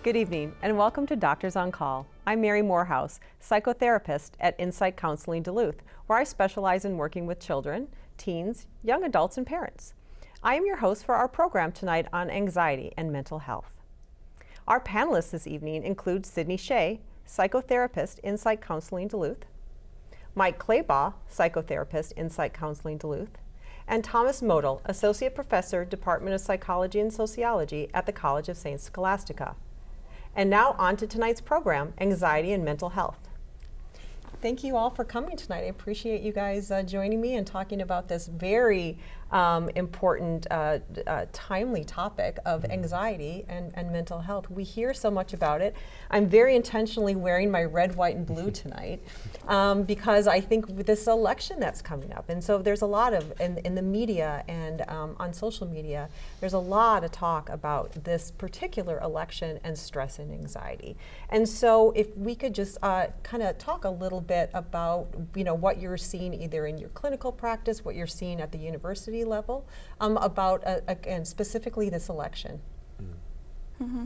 Good evening and welcome to Doctors on Call. I'm Mary Morehouse, psychotherapist at Insight Counseling Duluth, where I specialize in working with children, teens, young adults, and parents. I am your host for our program tonight on anxiety and mental health. Our panelists this evening include Sydney Shea, psychotherapist, Insight Counseling Duluth, Mike Claybaugh, psychotherapist, Insight Counseling Duluth, and Thomas Model, associate professor, Department of Psychology and Sociology at the College of St. Scholastica. And now on to tonight's program, Anxiety and Mental Health. Thank you all for coming tonight. I appreciate you guys joining me and talking about this very important, timely topic of anxiety and mental health. We hear so much about it. I'm very intentionally wearing my red, white, and blue tonight because I think with this election that's coming up, and so there's a lot of, in the media and on social media, there's a lot of talk about this particular election and stress and anxiety. And so if we could just kind of talk a little bit about, you know, what you're seeing either in your clinical practice, what you're seeing at the university level, about, again, specifically this election. Mm-hmm.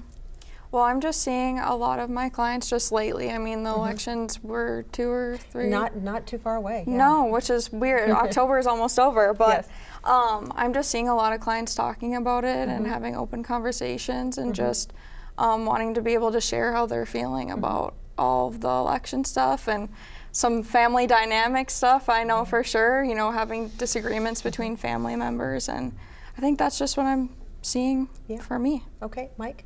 Well, I'm just seeing a lot of my clients just lately. I mean, the elections were 2 or 3. Not too far away. Yeah. No, which is weird. October is almost over, but yes. I'm just seeing a lot of clients talking about it and having open conversations and just wanting to be able to share how they're feeling about all of the election stuff and some family dynamic stuff, I know for sure, you know, having disagreements between family members, and I think that's just what I'm seeing for me. Okay, Mike?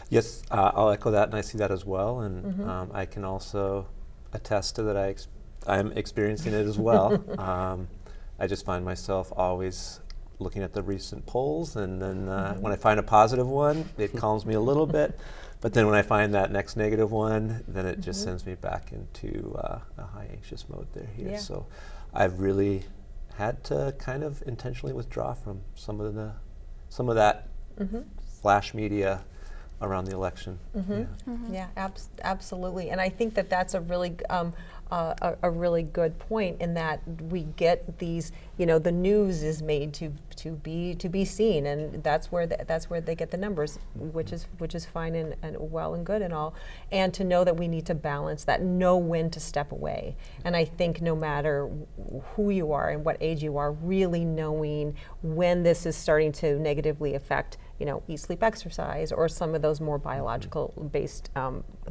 Yes, I'll echo that, and I see that as well, and I can also attest to that I'm experiencing it as well. I just find myself always looking at the recent polls, and then when I find a positive one, it calms me a little bit. But then when I find that next negative one, then it just sends me back into a high anxious mode here. Yeah. So I've really had to kind of intentionally withdraw from some of that flash media around the election. Yeah, absolutely. And I think that that's a really really good point in that we get these, you know, the news is made to be seen, and that's where they get the numbers, which is fine and well and good and all, and to know that we need to balance that, know when to step away. And I think no matter who you are and what age you are, really knowing when this is starting to negatively affect, you know, eat, sleep, exercise, or some of those more biological based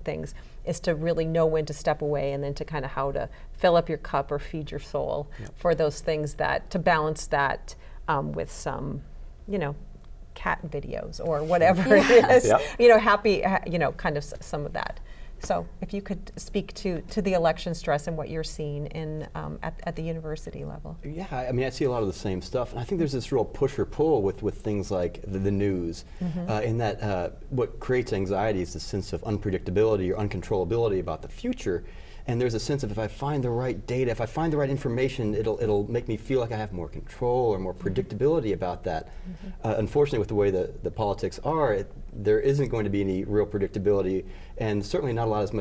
things, is to really know when to step away, and then to kind of how to fill up your cup or feed your soul for those things, that to balance that with some, you know, cat videos or whatever it is, you know, happy, you know, kind of some of that. So if you could speak to the election stress and what you're seeing in at the university level. Yeah, I mean, I see a lot of the same stuff, and I think there's this real push or pull with things like the news, in that what creates anxiety is the sense of unpredictability or uncontrollability about the future. And there's a sense of, if I find the right data, if I find the right information, it'll make me feel like I have more control or more predictability about that. Unfortunately, with the way the politics are, there isn't going to be any real predictability, and certainly not a lot as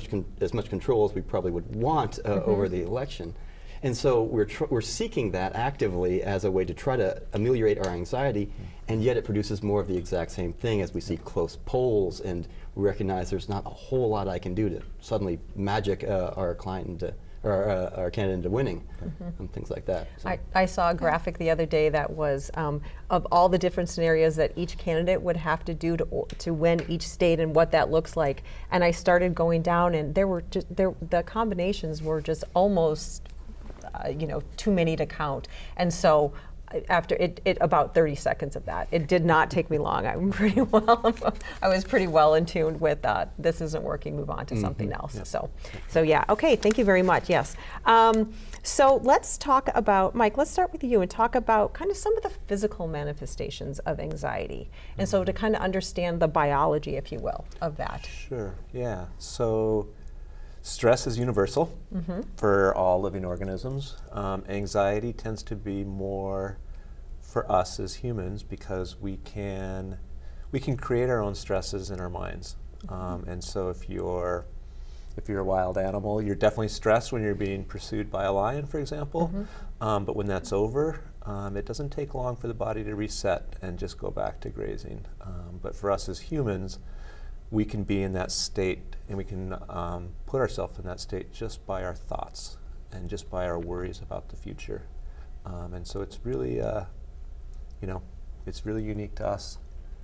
much control as we probably would want over the election. And so we're seeking that actively as a way to try to ameliorate our anxiety, and yet it produces more of the exact same thing as we see close polls, and we recognize there's not a whole lot I can do to suddenly magic our client into, or our candidate into winning, and things like that. So. I saw a graphic the other day that was of all the different scenarios that each candidate would have to do to win each state and what that looks like. And I started going down, and the combinations were just almost you know, too many to count. And so after about 30 seconds of that, it did not take me long. I was pretty well in tune with this isn't working, move on to something else. So yeah, okay, thank you very much, yes. So let's talk about, Mike, let's start with you and talk about kind of some of the physical manifestations of anxiety. And so to kind of understand the biology, if you will, of that. Sure, yeah. So stress is universal for all living organisms. Anxiety tends to be more for us as humans because we can create our own stresses in our minds. And so if you're a wild animal, you're definitely stressed when you're being pursued by a lion, for example. But when that's over, it doesn't take long for the body to reset and just go back to grazing. But for us as humans, we can be in that state, and we can put ourselves in that state just by our thoughts and just by our worries about the future. And so it's really, it's really unique to us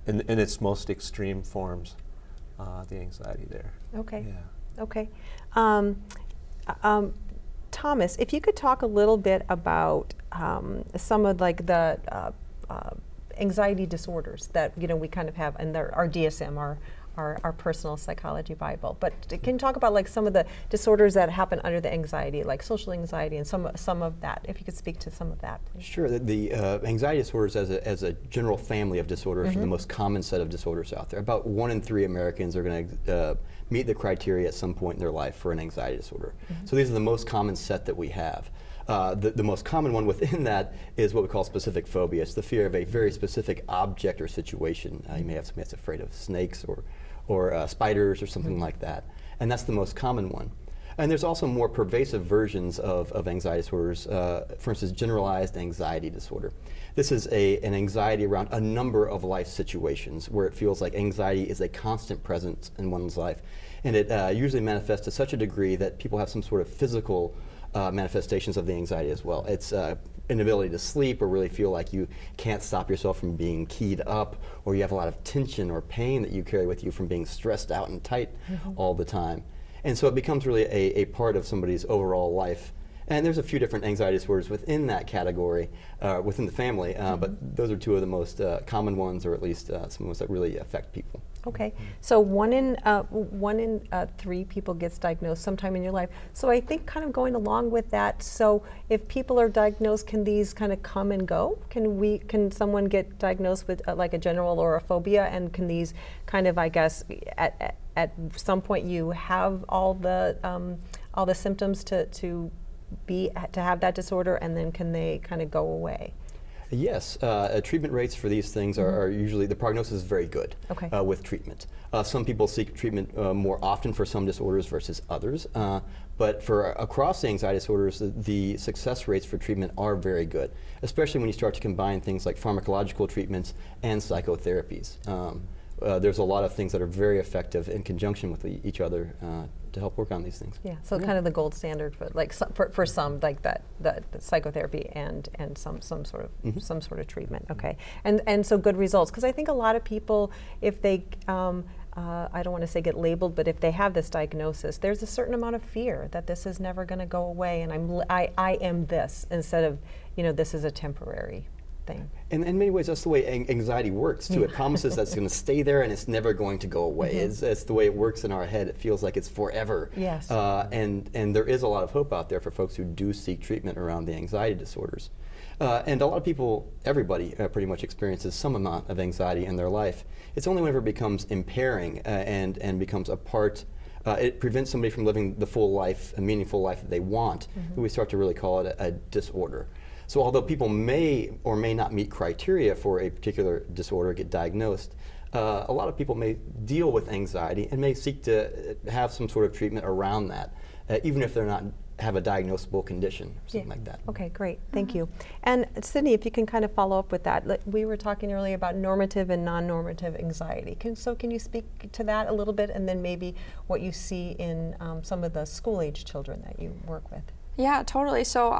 in its most extreme forms, the anxiety there. Okay. Yeah. Okay. Thomas, if you could talk a little bit about some of like the anxiety disorders that we kind of have, and our DSM, our personal psychology Bible. But can you talk about like some of the disorders that happen under the anxiety, like social anxiety, and some of that? If you could speak to some of that, please. Sure. The anxiety disorders, as a general family of disorders, are the most common set of disorders out there. About 1 in 3 Americans are going to meet the criteria at some point in their life for an anxiety disorder. So these are the most common set that we have. The most common one within that is what we call specific phobia. It's the fear of a very specific object or situation. You may have somebody that's afraid of snakes or spiders or something like that. And that's the most common one. And there's also more pervasive versions of anxiety disorders. For instance, generalized anxiety disorder. This is an anxiety around a number of life situations where it feels like anxiety is a constant presence in one's life. And it usually manifests to such a degree that people have some sort of physical manifestations of the anxiety as well. It's inability to sleep, or really feel like you can't stop yourself from being keyed up, or you have a lot of tension or pain that you carry with you from being stressed out and tight all the time. And so it becomes really a part of somebody's overall life. And there's a few different anxiety disorders within that category, within the family, but those are 2 of the most common ones, or at least some of the ones that really affect people. Okay, so 1 in 3 people gets diagnosed sometime in your life. So I think kind of going along with that, so if people are diagnosed, can these kind of come and go? Can someone get diagnosed with like a general or a phobia, and can these kind of, I guess, at some point you have all the symptoms to have that disorder, and then can they kind of go away? Yes, treatment rates for these things are usually, the prognosis is very good with treatment. Some people seek treatment more often for some disorders versus others, but for across the anxiety disorders, the success rates for treatment are very good, especially when you start to combine things like pharmacological treatments and psychotherapies. There's a lot of things that are very effective in conjunction with each other to help work on these things. Yeah, so kind of the gold standard for like for some, like that the psychotherapy and some sort of treatment. Okay, and so good results, because I think a lot of people, if they I don't want to say get labeled, but if they have this diagnosis, there's a certain amount of fear that this is never going to go away, and I am this, instead of this is a temporary thing. And in many ways, that's the way anxiety works too. It promises that it's going to stay there and it's never going to go away. It's the way it works in our head. It feels like it's forever. Yes. And there is a lot of hope out there for folks who do seek treatment around the anxiety disorders. And a lot of people, everybody pretty much experiences some amount of anxiety in their life. It's only whenever it becomes impairing and becomes a part, it prevents somebody from living the full life, a meaningful life that they want, that we start to really call it a disorder. So although people may or may not meet criteria for a particular disorder, get diagnosed, a lot of people may deal with anxiety and may seek to have some sort of treatment around that, even if they're not have a diagnosable condition or something like that. Okay, great, thank you. And Sydney, if you can kind of follow up with that, we were talking earlier about normative and non-normative anxiety. Can you speak to that a little bit, and then maybe what you see in some of the school-age children that you work with? Yeah, totally. So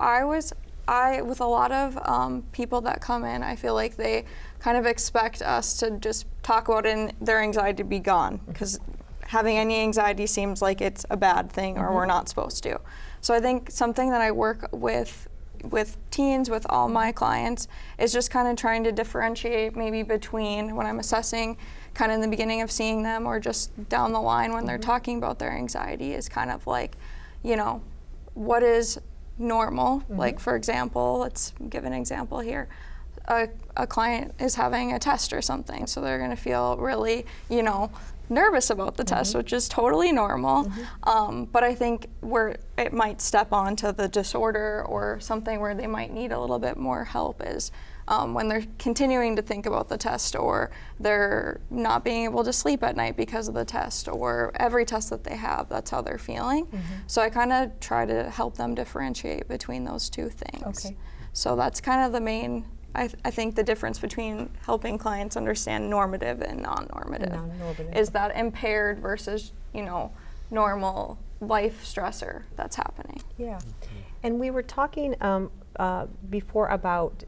with a lot of people that come in, I feel like they kind of expect us to just talk about their anxiety to be gone, because having any anxiety seems like it's a bad thing or we're not supposed to. So I think something that I work with teens, with all my clients, is just kind of trying to differentiate maybe between when I'm assessing kind of in the beginning of seeing them, or just down the line when they're talking about their anxiety, is kind of like, what is normal. Like, for example, let's give an example here. A client is having a test or something, so they're going to feel really, nervous about the test, which is totally normal. But I think where it might step onto the disorder or something where they might need a little bit more help is when they're continuing to think about the test, or they're not being able to sleep at night because of the test, or every test that they have, that's how they're feeling. So I kind of try to help them differentiate between those two things. Okay. So that's kind of the main I think the difference between helping clients understand normative and non-normative is that impaired versus, normal life stressor that's happening. Yeah. And we were talking before about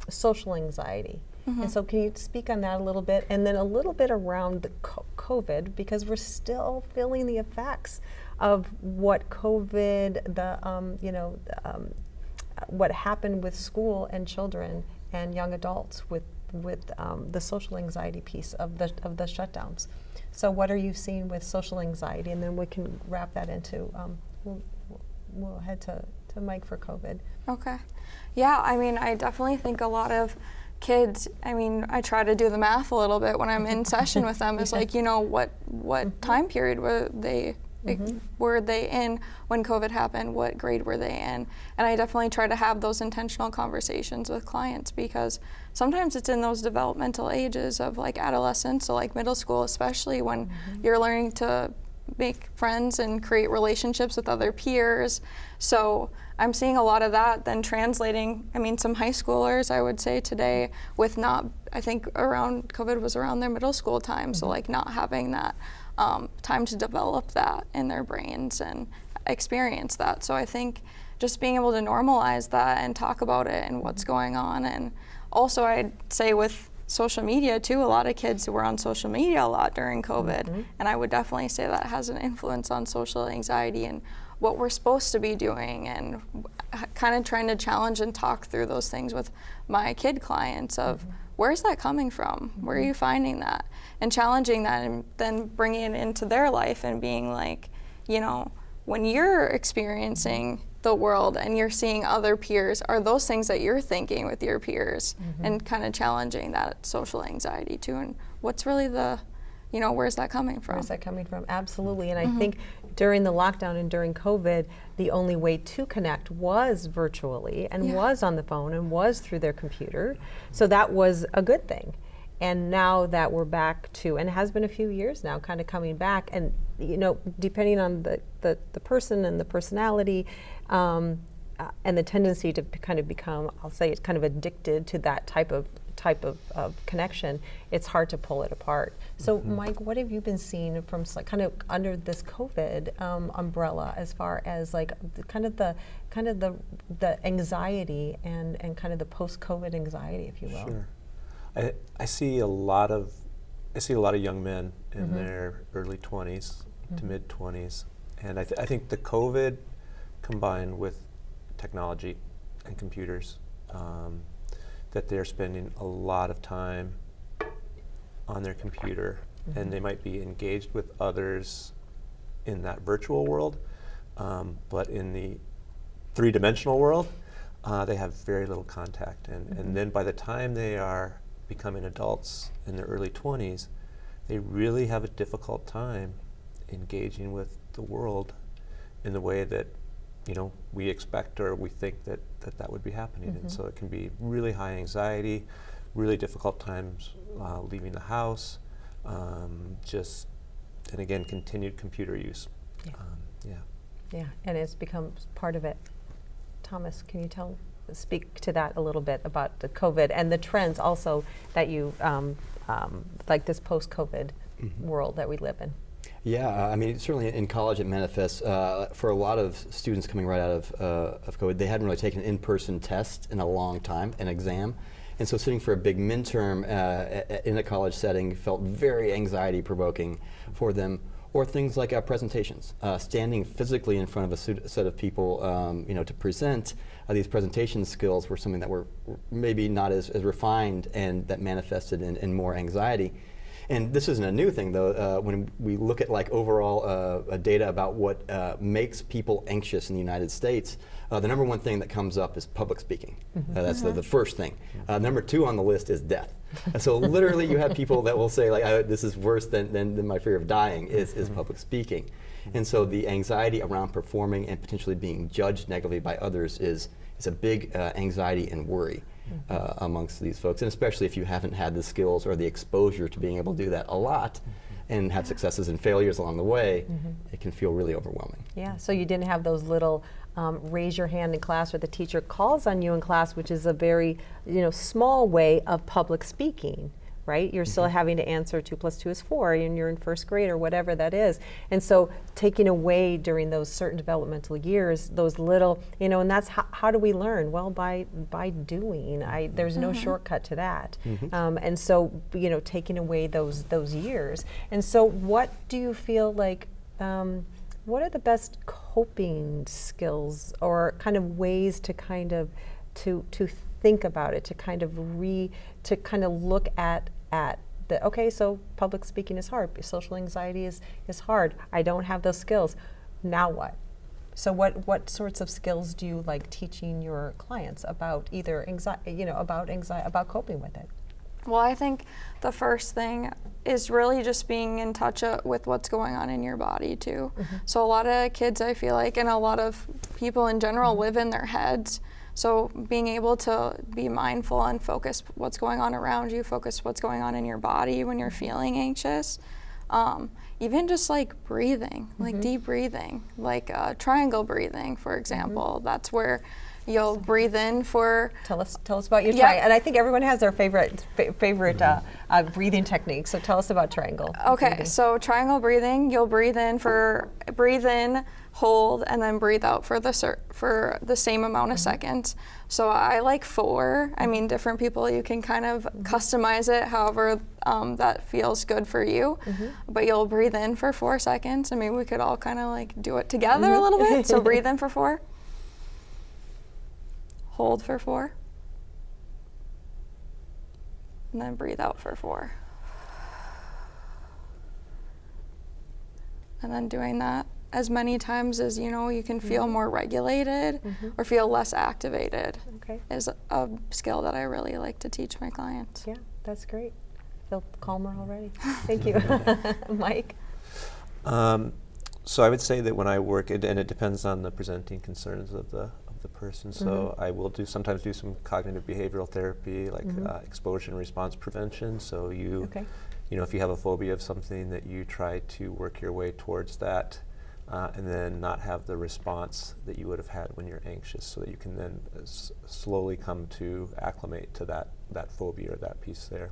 social anxiety. And so can you speak on that a little bit, and then a little bit around the COVID, because we're still feeling the effects of what COVID, what happened with school and children and young adults with the social anxiety piece of the shutdowns. So what are you seeing with social anxiety, and then we can wrap that into. We'll head to Mike for COVID. Okay. Yeah, I definitely think a lot of kids, I try to do the math a little bit when I'm in session with them. Is like, what time period were they in when COVID happened? What grade were they in? And I definitely try to have those intentional conversations with clients, because sometimes it's in those developmental ages of like adolescence, so like middle school, especially when you're learning to make friends and create relationships with other peers. So I'm seeing a lot of that then translating, some high schoolers, I would say today, with I think around COVID was around their middle school time, so like not having that time to develop that in their brains and experience that. So I think just being able to normalize that and talk about it and what's going on. And also I'd say with social media too, a lot of kids were on social media a lot during COVID, and I would definitely say that has an influence on social anxiety and what we're supposed to be doing, and kind of trying to challenge and talk through those things with my kid clients of where's that coming from? Where are you finding that? And challenging that, and then bringing it into their life and being like, when you're experiencing the world and you're seeing other peers, are those things that you're thinking with your peers? And kind of challenging that social anxiety too, and what's really where's that coming from? Where's that coming from? Absolutely. And I think during the lockdown and during COVID, the only way to connect was virtually and was on the phone and was through their computer. So that was a good thing. And now that we're back to, and it has been a few years now, kind of coming back, and depending on the person and the personality, and the tendency to kind of become, I'll say, it's kind of addicted to that type of connection, it's hard to pull it apart. So Mike, what have you been seeing from kind of under this COVID umbrella, as far as like the anxiety and kind of the post-COVID anxiety, if you will? Sure. I see a lot of young men in their early 20s to mid 20s, and I think the COVID combined with technology and computers, that they're spending a lot of time on their computer, and they might be engaged with others in that virtual world, but in the three-dimensional world, they have very little contact, and then by the time they are becoming adults in their early 20s, they really have a difficult time engaging with the world in the way that we expect or we think that would be happening. And so it can be really high anxiety, really difficult times leaving the house, and again, continued computer use. Yeah, and it's become part of it. Thomas, can you speak to that a little bit about the COVID and the trends also that you, like this post-COVID world that we live in? Yeah, certainly in college it manifests. For a lot of students coming right out of COVID, they hadn't really taken an in-person test in a long time, an exam. And so sitting for a big midterm in a college setting felt very anxiety-provoking for them. Or things like presentations, standing physically in front of a set of people, to present. These presentation skills were something that were maybe not as refined, and that manifested in more anxiety. And this isn't a new thing, though. When we look at overall data about what makes people anxious in the United States, the number one thing that comes up is public speaking. That's the first thing. Number two on the list is death. And so literally you have people that will say, this is worse than my fear of dying is public speaking. And so the anxiety around performing and potentially being judged negatively by others is a big anxiety and worry amongst these folks, and especially if you haven't had the skills or the exposure to being able to do that a lot. and have successes and failures along the way, it can feel really overwhelming. Yeah, so you didn't have those little raise your hand in class, or the teacher calls on you in class, which is a very small way of public speaking, right? You're still having to answer 2 + 2 is 4, and you're in first grade or whatever that is. And so taking away during those certain developmental years, those little, and that's how do we learn? Well, by doing. There's no shortcut to that. And so, taking away those years. And so what do you feel like, what are the best coping skills or kind of ways to kind of to think about it, to kind of look at the, okay, so public speaking is hard, social anxiety is hard, I don't have those skills, now what? So what sorts of skills do you like teaching your clients about either anxiety, about coping with it? Well, I think the first thing is really just being in touch with what's going on in your body too. So a lot of kids, I feel like, and a lot of people in general live in their heads. So being able to be mindful and focus what's going on around you, focus what's going on in your body when you're feeling anxious. Even just like breathing, like deep breathing, like triangle breathing, for example. That's where you'll breathe in for. Tell us about your triangle. And I think everyone has their favorite breathing technique. So tell us about triangle. Okay, breathing. So triangle breathing, you'll breathe in, hold, and then breathe out for the same amount of seconds. So I like 4. I mean, different people, you can kind of customize it however that feels good for you. But you'll breathe in for 4 seconds. I mean, we could all kind of like do it together a little bit. So breathe in for 4. Hold for 4. And then breathe out for 4. And then doing that as many times as you can feel more regulated or feel less activated is a skill that I really like to teach my clients. Yeah, that's great. Feel calmer already. Thank you. Mike? So I would say that when I work, and it depends on the presenting concerns of the person, so I will sometimes do some cognitive behavioral therapy, like exposure and response prevention. So if you have a phobia of something, that you try to work your way towards that, and then not have the response that you would have had when you're anxious, so that you can then slowly come to acclimate to that phobia or that piece there.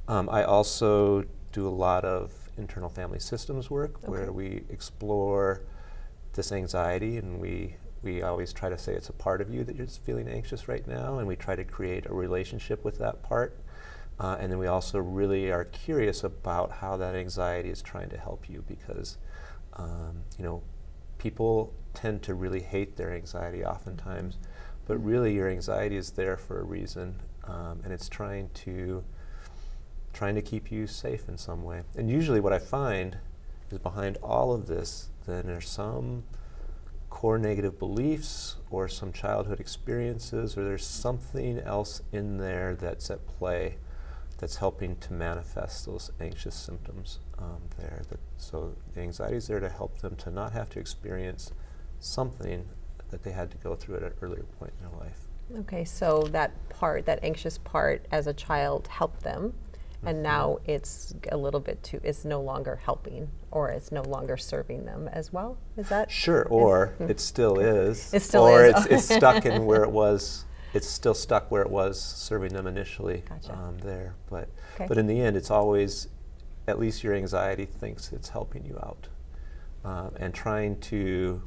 I also do a lot of internal family systems work where we explore this anxiety, and we always try to say it's a part of you that you're just feeling anxious right now, and we try to create a relationship with that part. And then we also really are curious about how that anxiety is trying to help you, because people tend to really hate their anxiety oftentimes, but really your anxiety is there for a reason, and it's trying to keep you safe in some way. And usually what I find is behind all of this, then there's some core negative beliefs or some childhood experiences, or there's something else in there that's at play that's helping to manifest those anxious symptoms there. So the anxiety is there to help them to not have to experience something that they had to go through at an earlier point in their life. Okay, so that anxious part as a child helped them, and now it's a little bit it's no longer helping, or it's no longer serving them as well. Is that? Sure, or it still is. It still or is. it's stuck in where it was. It's still stuck where it was serving them initially. Gotcha. There, but in the end, it's always, at least your anxiety thinks it's helping you out, and trying to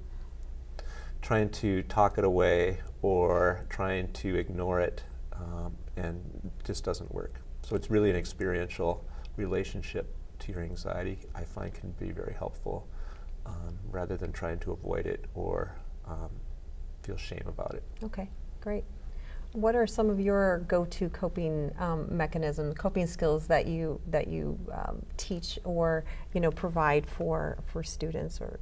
talk it away or trying to ignore it, and just doesn't work. So it's really an experiential relationship to your anxiety, I find, can be very helpful, rather than trying to avoid it or feel shame about it. Okay, great. What are some of your go-to coping mechanisms, coping skills that you teach or provide for students? Or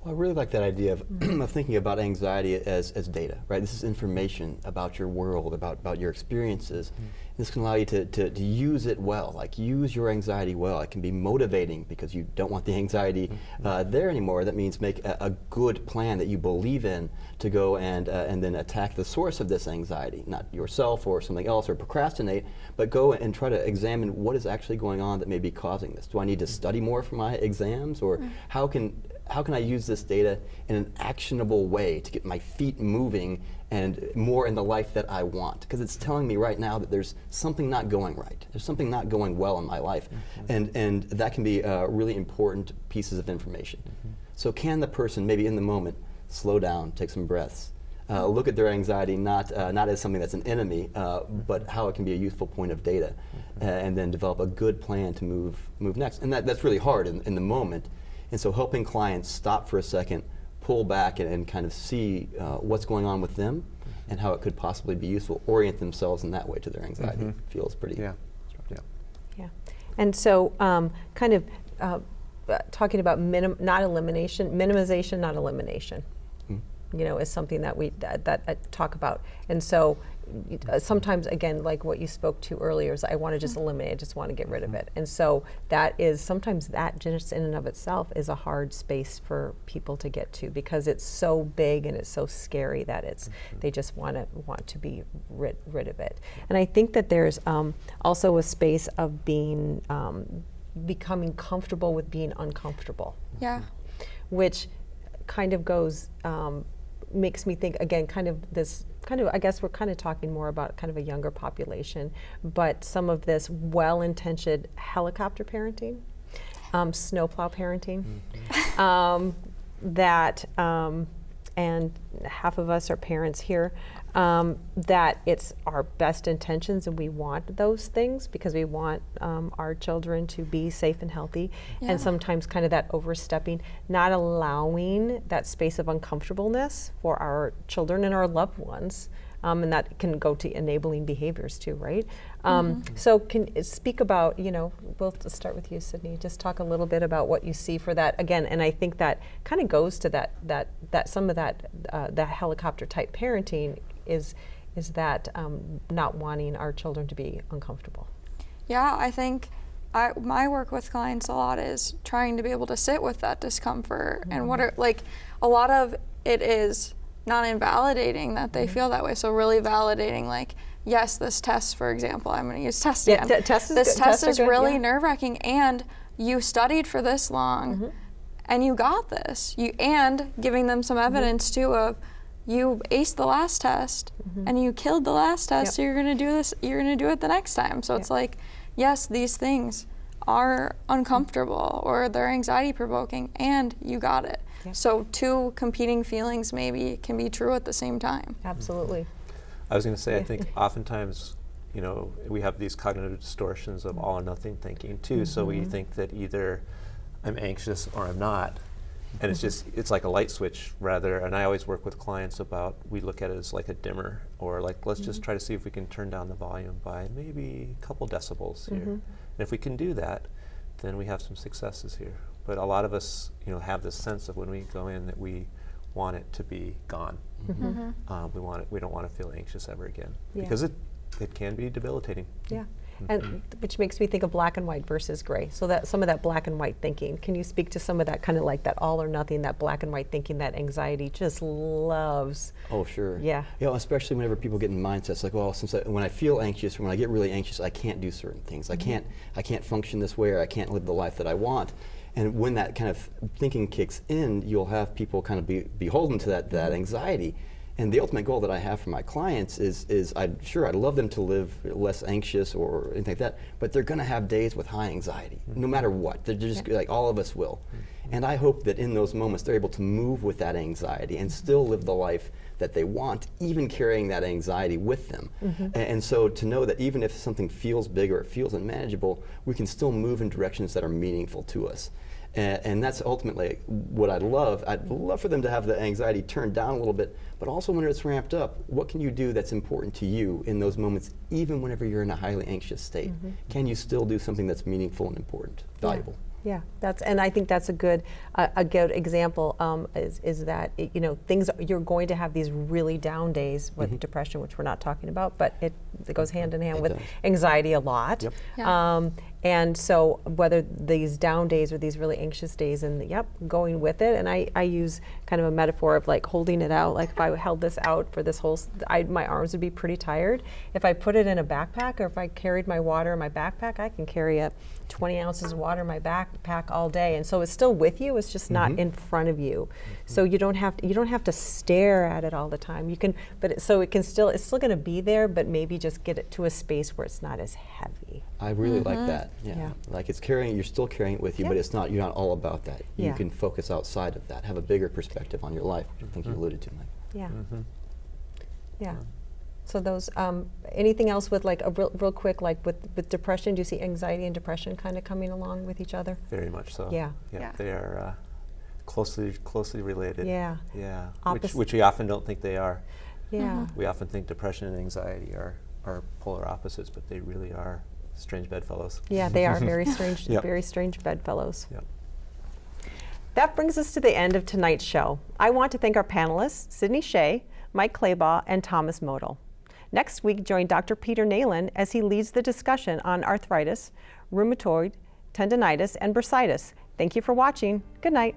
I really like that idea of, of thinking about anxiety as data, right? This is information about your world, about your experiences. This can allow you to use it well, like use your anxiety well. It can be motivating because you don't want the anxiety there anymore. That means make a good plan that you believe in to go and then attack the source of this anxiety, not yourself or something else or procrastinate, but go and try to examine what is actually going on that may be causing this. Do I need to study more for my exams, or how can I use this data in an actionable way to get my feet moving and more in the life that I want? Because it's telling me right now that there's something not going right. There's something not going well in my life. And that can be really important pieces of information. So can the person, maybe in the moment, slow down, take some breaths, look at their anxiety not as something that's an enemy, but how it can be a useful point of data, and then develop a good plan to move next. And that's really hard in the moment. And so helping clients stop for a second, pull back and kind of see what's going on with them and how it could possibly be useful, orient themselves in that way to their anxiety feels pretty. Yeah. And so kind of talking about minimization, not elimination, you know, is something that we talk about. And so sometimes, again, like what you spoke to earlier, is I want to just eliminate, I just want to get rid of it. And so that is, sometimes that just in and of itself is a hard space for people to get to, because it's so big and it's so scary that it's, they just want to be rid of it. And I think that there's also a space of being, becoming comfortable with being uncomfortable. Yeah. Which kind of goes, makes me think, again, I guess we're kind of talking more about kind of a younger population, but some of this well-intentioned helicopter parenting, snowplow parenting, and half of us are parents here, that it's our best intentions and we want those things because we want our children to be safe and healthy, and sometimes kind of that overstepping, not allowing that space of uncomfortableness for our children and our loved ones, and that can go to enabling behaviors too, right? So can speak about, you know, we'll start with you, Sydney, just talk a little bit about what you see for that again, and I think that kind of goes to that some of that helicopter type parenting is that not wanting our children to be uncomfortable. Yeah, I think my work with clients a lot is trying to be able to sit with that discomfort, and what are, like, a lot of it is not invalidating that they feel that way. So really validating, like, yes, this test, for example, I'm going to use test again. This test is really nerve-wracking, and you studied for this long, and you got this. And giving them some evidence too of, you aced the last test and you killed the last test, so you're going to do this, you're going to do it the next time. So it's like, yes, these things are uncomfortable or they're anxiety provoking, and you got it. So two competing feelings maybe can be true at the same time. Absolutely. I was going to say, I think oftentimes, you know, we have these cognitive distortions of all or nothing thinking too. So we think that either I'm anxious or I'm not. And it's just, it's like a light switch rather, and I always work with clients about, we look at it as like a dimmer, or like, let's just try to see if we can turn down the volume by maybe a couple decibels here. And if we can do that, then we have some successes here. But a lot of us, you know, have this sense of when we go in that we want it to be gone. We don't want to feel anxious ever again, because it can be debilitating. And which makes me think of black and white versus gray. So that some of that black and white thinking, can you speak to some of that kind of like that all or nothing, that black and white thinking that anxiety just loves? Oh, sure. Yeah. You know, especially whenever people get in mindsets like, well, when I feel anxious, when I get really anxious, I can't do certain things. I can't function this way, or I can't live the life that I want. And when that kind of thinking kicks in, you'll have people kind of be beholden to that anxiety. And the ultimate goal that I have for my clients is I'd love them to live less anxious or anything like that, but they're going to have days with high anxiety, no matter what. They're just like, all of us will. And I hope that in those moments they're able to move with that anxiety and still live the life that they want, even carrying that anxiety with them. And so to know that even if something feels big or it feels unmanageable, we can still move in directions that are meaningful to us. And that's ultimately what I'd love. I'd love for them to have the anxiety turned down a little bit, but also when it's ramped up, what can you do that's important to you in those moments, even whenever you're in a highly anxious state? Can you still do something that's meaningful and important, valuable? Yeah, and I think that's a good example is that things you're going to have these really down days with depression, which we're not talking about, but it goes hand in hand with anxiety a lot. Yep. Yeah. And so whether these down days or these really anxious days, and going with it, and I use kind of a metaphor of like holding it out. Like if I held this out for this whole, my arms would be pretty tired. If I put it in a backpack, or if I carried my water in my backpack, I can carry up 20 ounces of water in my backpack all day, and so it's still with you. It's just not in front of you. So you don't have to stare at it all the time. You can, it's still going to be there, but maybe just get it to a space where it's not as heavy. I really like that. Yeah. Like you're still carrying it with you, but you're not all about that. You can focus outside of that, have a bigger perspective on your life, which I think you alluded to, Mike. Yeah. Yeah. So those, anything else with like a real quick, like with depression, do you see anxiety and depression kind of coming along with each other? Very much so. Yeah. Yeah. They are closely related. Yeah. Yeah. Which we often don't think they are. Yeah. We often think depression and anxiety are polar opposites, but they really are strange bedfellows. Yeah, they are very strange, very strange bedfellows. Yep. That brings us to the end of tonight's show. I want to thank our panelists, Sydney Shea, Mike Claybaugh, and Thomas Model. Next week, join Dr. Peter Nalen as he leads the discussion on arthritis, rheumatoid, tendinitis, and bursitis. Thank you for watching. Good night.